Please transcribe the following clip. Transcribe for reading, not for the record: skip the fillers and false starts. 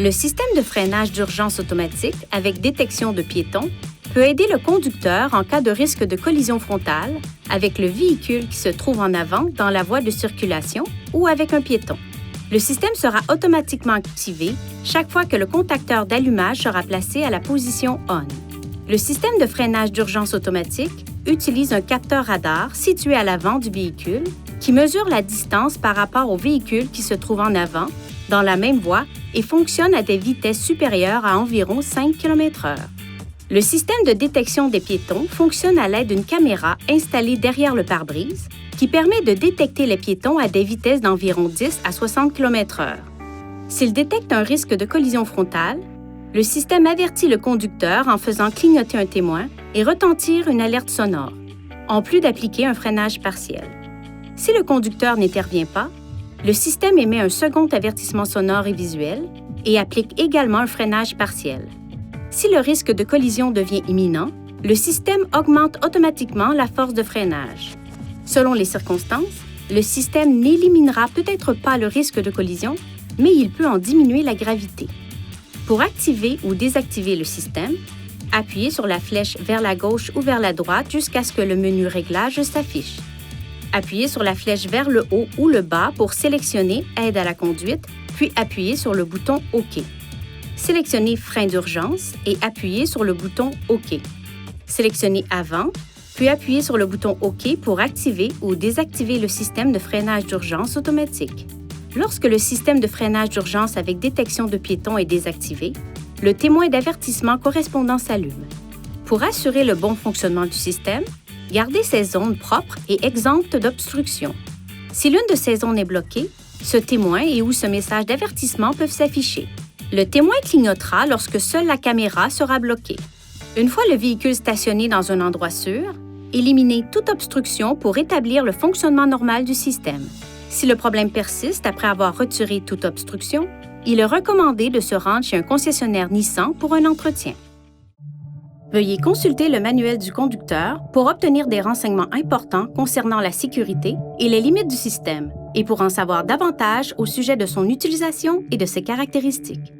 Le système de freinage d'urgence automatique avec détection de piétons peut aider le conducteur en cas de risque de collision frontale avec le véhicule qui se trouve en avant dans la voie de circulation ou avec un piéton. Le système sera automatiquement activé chaque fois que le contacteur d'allumage sera placé à la position ON. Le système de freinage d'urgence automatique utilise un capteur radar situé à l'avant du véhicule qui mesure la distance par rapport au véhicule qui se trouve en avant, dans la même voie et fonctionne à des vitesses supérieures à environ 5 km/h. Le système de détection des piétons fonctionne à l'aide d'une caméra installée derrière le pare-brise qui permet de détecter les piétons à des vitesses d'environ 10 à 60 km/h. S'il détecte un risque de collision frontale, le système avertit le conducteur en faisant clignoter un témoin et retentir une alerte sonore, en plus d'appliquer un freinage partiel. Si le conducteur n'intervient pas, le système émet un second avertissement sonore et visuel et applique également un freinage partiel. Si le risque de collision devient imminent, le système augmente automatiquement la force de freinage. Selon les circonstances, le système n'éliminera peut-être pas le risque de collision, mais il peut en diminuer la gravité. Pour activer ou désactiver le système, appuyez sur la flèche vers la gauche ou vers la droite jusqu'à ce que le menu Réglages s'affiche. Appuyez sur la flèche vers le haut ou le bas pour sélectionner Aide à la conduite, puis appuyez sur le bouton OK. Sélectionnez Frein d'urgence et appuyez sur le bouton OK. Sélectionnez Avant, puis appuyez sur le bouton OK pour activer ou désactiver le système de freinage d'urgence automatique. Lorsque le système de freinage d'urgence avec détection de piétons est désactivé, le témoin d'avertissement correspondant s'allume. Pour assurer le bon fonctionnement du système, gardez ces zones propres et exemptes d'obstruction. Si l'une de ces zones est bloquée, ce témoin et ou ce message d'avertissement peuvent s'afficher. Le témoin clignotera lorsque seule la caméra sera bloquée. Une fois le véhicule stationné dans un endroit sûr, éliminez toute obstruction pour rétablir le fonctionnement normal du système. Si le problème persiste après avoir retiré toute obstruction, il est recommandé de se rendre chez un concessionnaire Nissan pour un entretien. Veuillez consulter le manuel du conducteur pour obtenir des renseignements importants concernant la sécurité et les limites du système et pour en savoir davantage au sujet de son utilisation et de ses caractéristiques.